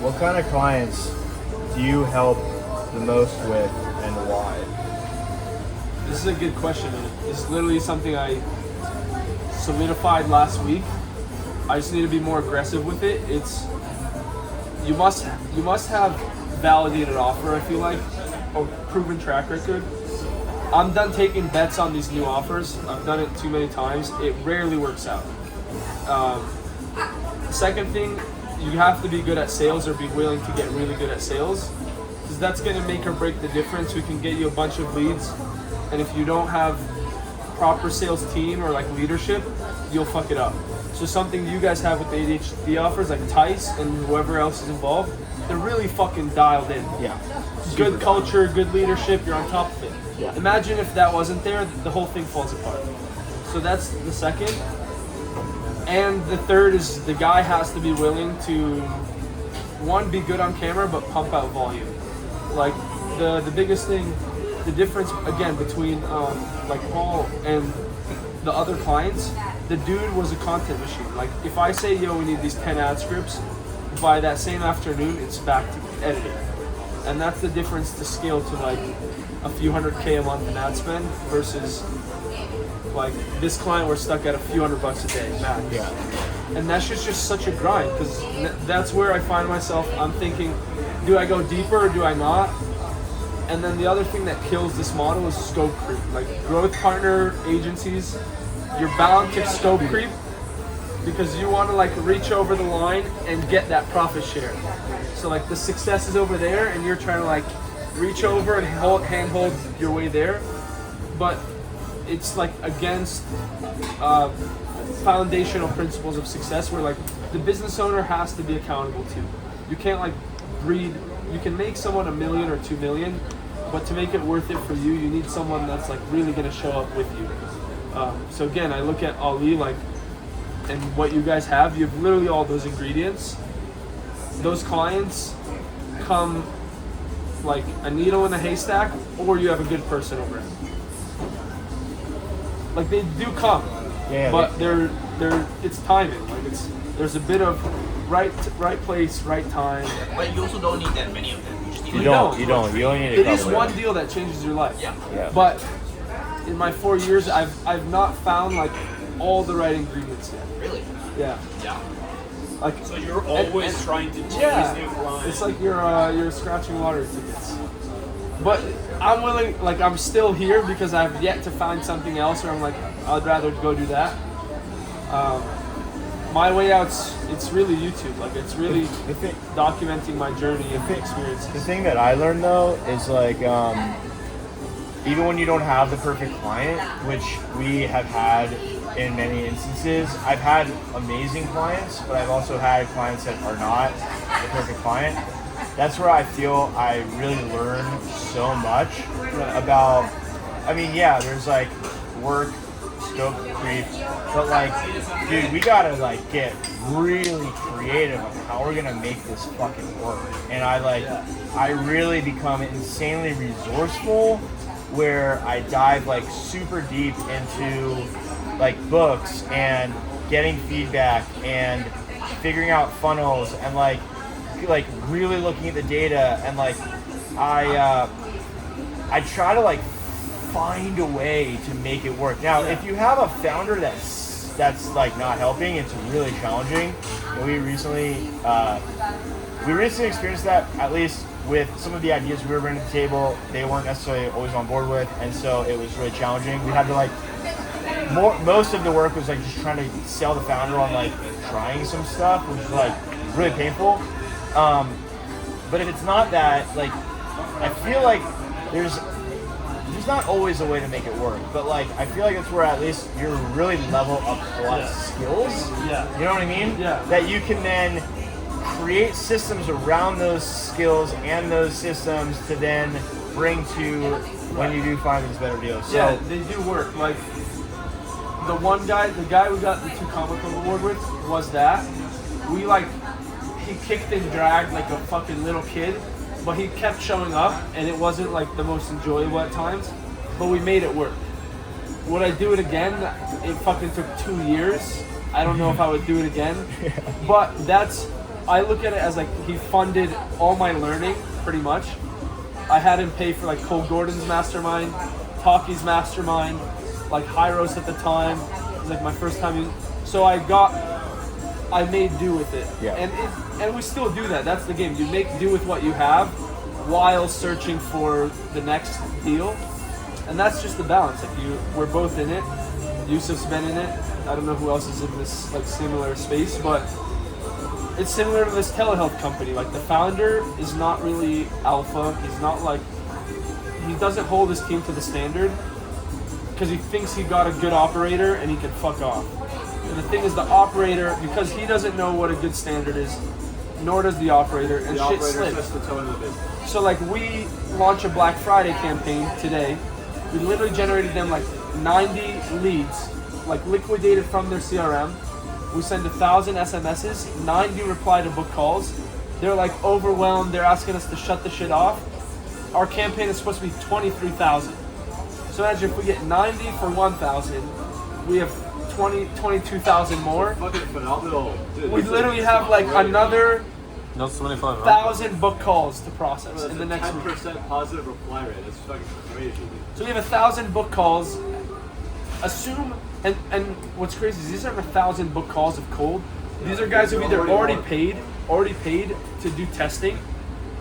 what kind of clients do you help the most with, and why? This is a good question. It's literally something I solidified last week. I just need to be more aggressive with it. It's you must have validated offer. I feel like, or proven track record. I'm done taking bets on these new offers. I've done it too many times. It rarely works out. The second thing, you have to be good at sales or be willing to get really good at sales, because that's going to make or break the difference. We can get you a bunch of leads, and if you don't have proper sales team or like leadership, you'll fuck it up. So something you guys have with the ADHD offers, like Tice and whoever else is involved, they're really fucking dialed in. Yeah. Good culture, good leadership, you're on top of it. Yeah. Imagine if that wasn't there, the whole thing falls apart. So that's the second. And the third is the guy has to be willing to, one, be good on camera, but pump out volume. Like the biggest thing, the difference again between like Paul and the other clients, the dude was a content machine. Like if I say, yo, we need these 10 ad scripts, by that same afternoon, it's back to editing. And that's the difference to scale to like a few $100K a month in ad spend versus like this client, we're stuck at a few $100 a day max. Yeah. And that's just such a grind, because that's where I find myself. I'm thinking, do I go deeper or do I not? And then the other thing that kills this model is scope creep. Like growth partner agencies, you're bound to scope creep because you want to like reach over the line and get that profit share. So like the success is over there and you're trying to like reach over and handhold your way there. But it's like against foundational principles of success where like the business owner has to be accountable to. You can't like breed, you can make someone $1 million or $2 million, but to make it worth it for you, you need someone that's like really gonna show up with you. So again, I look at Ali like, and what you guys have, you have literally all those ingredients. Those clients come like a needle in a haystack, or you have a good person over it. Like they do come, Yeah, but they're it's timing. Like there's a bit of right place, right time. But you also don't need that many of them. You just need You don't. You only need a It is couple. one deal that changes your life. Yeah. Yeah. But in my 4 years, I've not found like all the right ingredients yet. Really? Yeah. Yeah. Like So you're always and- trying to chase yeah, new clients. it's like you're scratching lottery tickets. But I'm willing, like I'm still here because I've yet to find something else where I'm like, I'd rather go do that. My way out, it's really YouTube. Like it's really The thing, documenting my journey and experiences. the thing that I learned though is like, even when you don't have the perfect client, which we have had in many instances, I've had amazing clients, but I've also had clients that are not the perfect client. That's where I feel I really learn so much about, I mean, yeah, there's like work, scope creep, but like, dude, we gotta like get really creative on how we're gonna make this fucking work. And I really become insanely resourceful where I dive like super deep into like books and getting feedback and figuring out funnels and like really looking at the data, and like I try to like find a way to make it work. Now, if you have a founder that's like not helping, it's really challenging. And we recently experienced that, at least with some of the ideas we were bringing to the table. They weren't necessarily always on board with, and so it was really challenging. We had to like most of the work was like just trying to sell the founder on like trying some stuff, which was like really painful. But if it's not that, like, I feel like there's not always a way to make it work, but like I feel like it's where at least you're really level up plus skills. Yeah. You know what I mean? Yeah. That you can then create systems around those skills and those systems to then bring to when you do find these better deals. So, Yeah, they do work. Like the guy we got the 2 Comic Con award with was that. He kicked and dragged like a fucking little kid, but he kept showing up, and it wasn't like the most enjoyable at times, but we made it work. Would I do it again? It fucking took 2 years. I don't know if I would do it again, but that's I look at it as like he funded all my learning pretty much. I had him pay for like Cole Gordon's mastermind, Taki's mastermind, like Hyros at the time. It was like my first time. So I made do with it. Yeah. And we still do that. That's the game. You make do with what you have while searching for the next deal. And that's just the balance. Like we're both in it. Yusuf's been in it. I don't know who else is in this like similar space, but it's similar to this telehealth company. Like the founder is not really alpha. He's not like, he doesn't hold his team to the standard because he thinks he got a good operator and he can fuck off. And the thing is, the operator, because he doesn't know what a good standard is, nor does the operator, and The shit operator slips. sets the tone of the business. So like we launch a Black Friday campaign today. We literally generated them like 90 leads, like liquidated from their CRM. We send 1,000 SMSs, 90 reply to book calls. They're like overwhelmed. They're asking us to shut the shit off. Our campaign is supposed to be 23,000. So imagine if we get 90 for 1,000, we have 22,000 more. Fucking phenomenal. Dude, We it's literally like- have like another That's 25, right? 1,000 book calls to process Bro, in the that's next a week. 10% positive reply rate. That's fucking crazy, dude. So we have 1,000 book calls. Assume, and what's crazy is these aren't 1,000 book calls of cold. These are guys who've either already paid to do testing,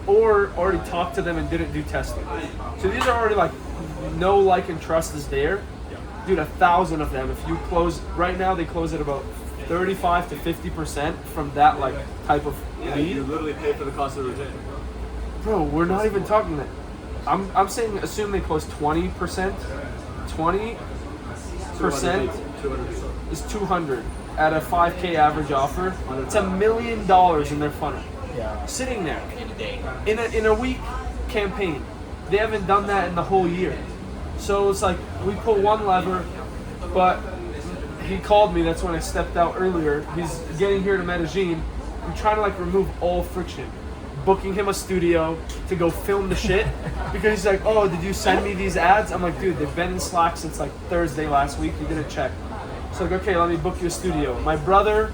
or already talked to them and didn't do testing. So these are already like, no like and trust is there. Dude, 1,000 of them. If you close right now, they close at about 35 to 50% from that like type of Yeah, lead. you literally pay for the cost of the retainer. Bro, we're not even talking that. I'm saying assume they close 20%. 20% 200%. is 200 at a 5K average offer. It's $1 million in their funnel. Yeah. Sitting there In a day. in a week campaign. They haven't done that in the whole year. So it's like we pull one lever, but he called me. That's when I stepped out earlier. He's getting here to Medellin. I'm trying to like remove all friction. Booking him a studio to go film the shit because he's like, oh, did you send me these ads? I'm like, dude, they've been in Slack since like Thursday last week. You didn't check. So like, okay, let me book you a studio. My brother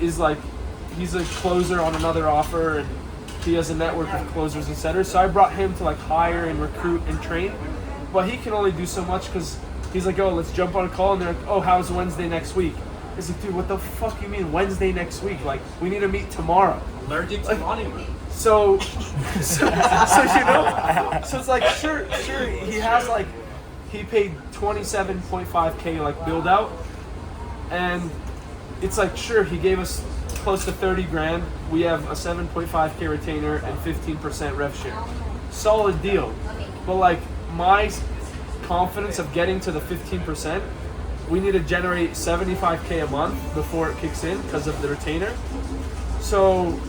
is like, he's a closer on another offer and he has a network of closers and setters. So I brought him to like hire and recruit and train, but he can only do so much because he's like, oh, let's jump on a call, and they're like, oh, how's Wednesday next week? He's like, dude, what the fuck you mean Wednesday next week? Like, we need to meet tomorrow. Allergic to money. So you know, so it's like sure he has like he paid 27.5K like build out, and it's like sure he gave us close to 30 grand. We have a 7.5K retainer and 15% rev share. Solid deal, but like my confidence of getting to the 15%, we need to generate 75K a month before it kicks in because of the retainer. So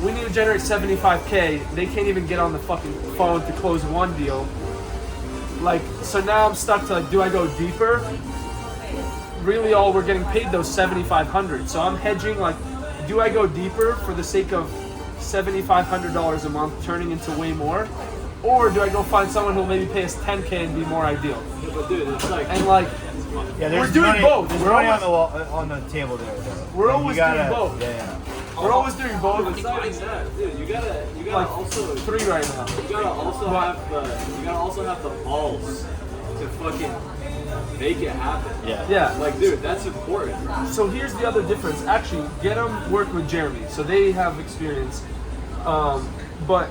we need to generate 75K. They can't even get on the fucking phone to close one deal. Like, so now I'm stuck to like, do I go deeper? Really all we're getting paid those 7,500. So I'm hedging like, do I go deeper for the sake of $7,500 a month turning into way more? Or do I go find someone who'll maybe pay us 10K and be more ideal? But dude, it's like, And like, Yeah, there's We're doing money, both. There's We're money always- on the table there. Though. We're Like, always you gotta, doing both. Yeah. we're always doing both. it's not even that, dude. You gotta Like also, 3 right now. you gotta also have the balls to fucking make it happen. Yeah. Yeah. Like, dude, that's important. So here's the other difference. Actually, get them work with Jeremy, so they have experience. But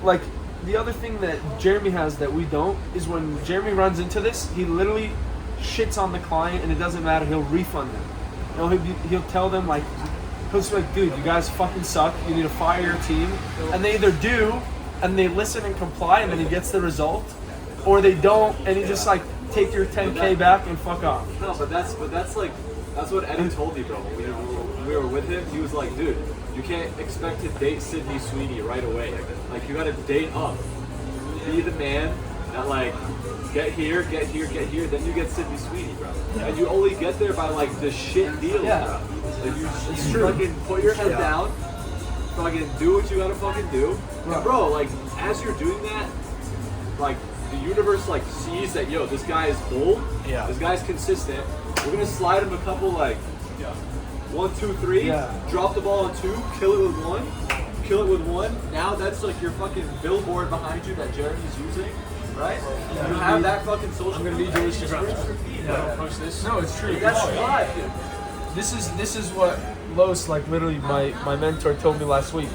like the other thing that Jeremy has that we don't is when Jeremy runs into this, he literally shits on the client, and it doesn't matter. He'll refund them. You know, he'll tell them like, he'll just be like, dude, you guys fucking suck. You need to fire your team, and they either do, and they listen and comply, and then he gets the result, or they don't, and he just like take your 10K back and fuck off. No, but that's what Eddie told me, bro. When we were with him, he was like, dude, you can't expect to date Sydney Sweeney right away. Like, you gotta date up. Be the man that like get here, then you get Sydney Sweeney, bro. And you only get there by like the shit deals, Yeah. bro. Like, you true. fucking put your head down, fucking do what you gotta fucking do. Right. And bro, like as you're doing that, like the universe like sees that, yo, this guy is bold, Yeah. this guy's consistent. We're gonna slide him a couple like 1, 2, 3. Yeah. Drop the ball on 2. Kill it with 1. Kill it with 1. Now that's like your fucking billboard behind you that Jeremy's using, right? Yeah. You have that fucking social. I'm gonna need your Instagram. Yeah. Post this. No, it's true. That's live, dude. This is what Los, like literally my mentor told me last week.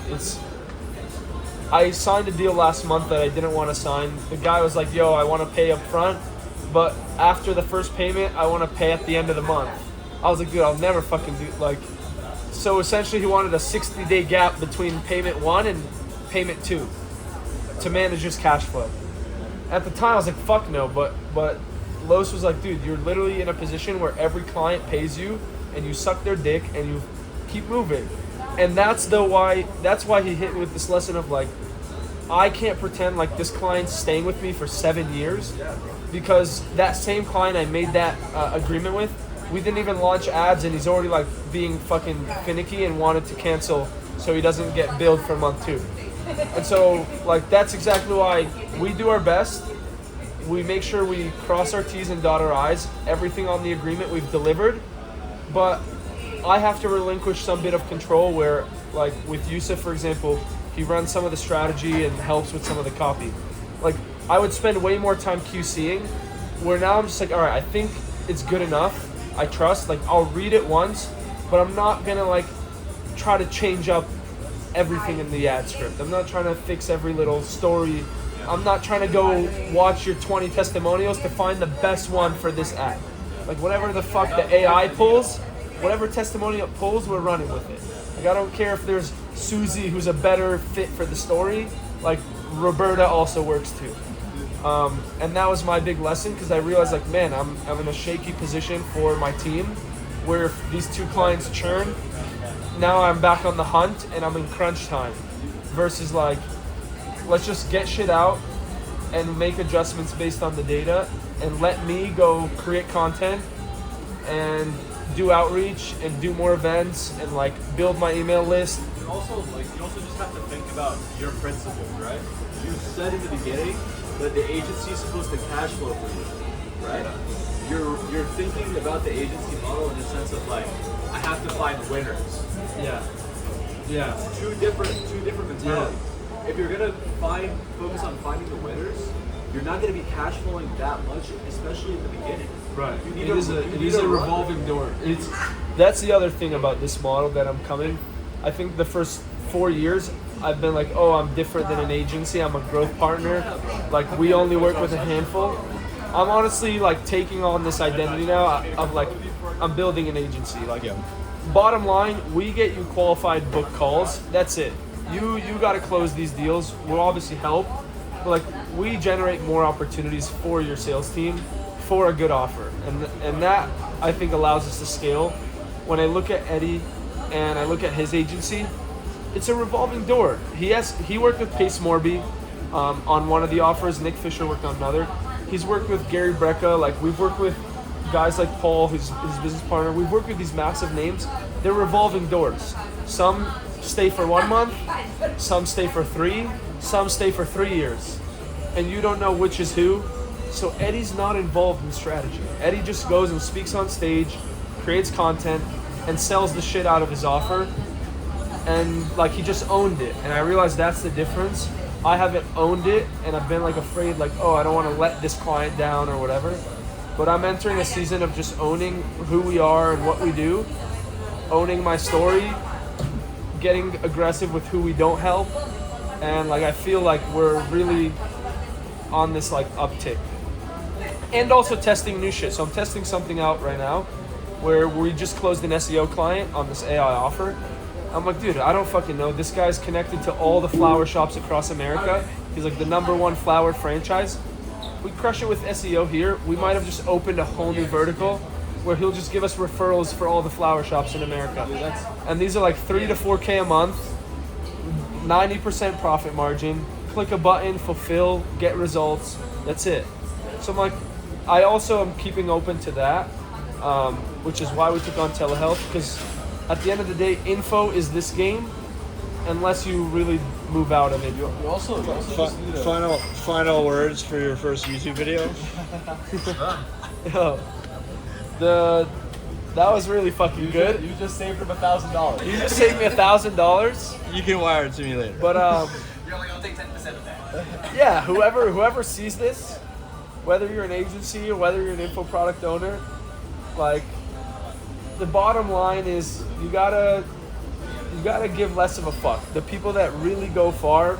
I signed a deal last month that I didn't want to sign. The guy was like, yo, I want to pay up front, but after the first payment, I want to pay at the end of the month. I was like, dude, I'll never fucking do, like, so essentially he wanted a 60-day gap between payment 1 and payment 2 to manage his cash flow. At the time, I was like, fuck no, but Los was like, dude, you're literally in a position where every client pays you and you suck their dick and you keep moving. And that's why he hit me with this lesson of like, I can't pretend like this client's staying with me for 7 years, because that same client I made that agreement with, we didn't even launch ads and he's already like being fucking finicky and wanted to cancel so he doesn't get billed for month 2. And so like that's exactly why we do our best. We make sure we cross our T's and dot our I's. Everything on the agreement we've delivered, but I have to relinquish some bit of control where, like with Yusuf, for example, he runs some of the strategy and helps with some of the copy. Like, I would spend way more time QCing, where now I'm just like, all right, I think it's good enough. I trust, like, I'll read it once, but I'm not gonna, like, try to change up everything in the ad script. I'm not trying to fix every little story. I'm not trying to go watch your 20 testimonials to find the best one for this ad. Like, whatever the fuck the AI pulls, whatever testimonial it pulls, we're running with it. Like, I don't care if there's Susie who's a better fit for the story. Like, Roberta also works too. And that was my big lesson, because I realized, like, man, I'm in a shaky position for my team, where if these 2 clients churn, now I'm back on the hunt and I'm in crunch time. Versus, like, let's just get shit out and make adjustments based on the data and let me go create content and do outreach and do more events and like build my email list. Also, like, you also just have to think about your principles, right? You said in the beginning that the agency is supposed to cash flow for you, right? You're thinking about the agency model in the sense of like, I have to find winners. Yeah. Yeah. Two different mentalities. If you're gonna focus on finding the winners, you're not gonna be cash flowing that much, especially in the beginning. Right. You need It is a revolving door. That's the other thing about this model that I'm coming. I think the first 4 years I've been like, oh, I'm different than an agency. I'm a growth partner. Like, we only work with a handful. I'm honestly like taking on this identity now of like, I'm building an agency. Like, bottom line, we get you qualified book calls. That's it. You got to close these deals. We'll obviously help, but like, we generate more opportunities for your sales team for a good offer, and that I think allows us to scale. When I look at Eddie and I look at his agency, it's a revolving door. He worked with Pace Morby on one of the offers. Nick Fisher worked on another. He's worked with Gary Brecka. Like, we've worked with guys like Paul, his business partner. We've worked with these massive names. They're revolving doors. Some stay for 1 month, some stay for 3, some stay for 3 years, and you don't know which is who. So Eddie's not involved in strategy. Eddie just goes and speaks on stage, creates content, and sells the shit out of his offer. And like, he just owned it. And I realized that's the difference. I haven't owned it, and I've been like afraid, like, oh, I don't want to let this client down or whatever. But I'm entering a season of just owning who we are and what we do, owning my story, getting aggressive with who we don't help, and like, I feel like we're really on this like uptick. And also testing new shit. So I'm testing something out right now where we just closed an SEO client on this AI offer. I'm like, dude, I don't fucking know. This guy's connected to all the flower shops across America. He's like the #1 flower franchise. We crush it with SEO here. We might have just opened a whole new vertical where he'll just give us referrals for all the flower shops in America. And these are like 3 to 4K a month, 90% profit margin. Click a button, fulfill, get results. That's it. So I'm like, I also am keeping open to that, which is why we took on telehealth, because at the end of the day, info is this game, unless you really move out of it. You also just need a... Final words for your first YouTube video. That was really fucking good. You just saved him $1,000. You just saved me $1,000. You can wire it to me later. But You're only gonna take 10% of that. yeah, whoever sees this, whether you're an agency or whether you're an info product owner, like the bottom line is you gotta give less of a fuck. The people that really go far,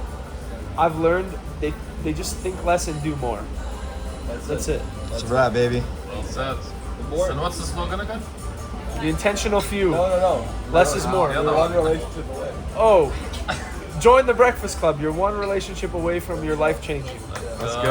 I've learned they just think less and do more. That's it. That's a wrap, baby. Well said. So what's the slogan again? The intentional few. No. Less is more. The other We're one. one relationship away. Oh, join the Breakfast Club. You're one relationship away from your life changing. Let's go.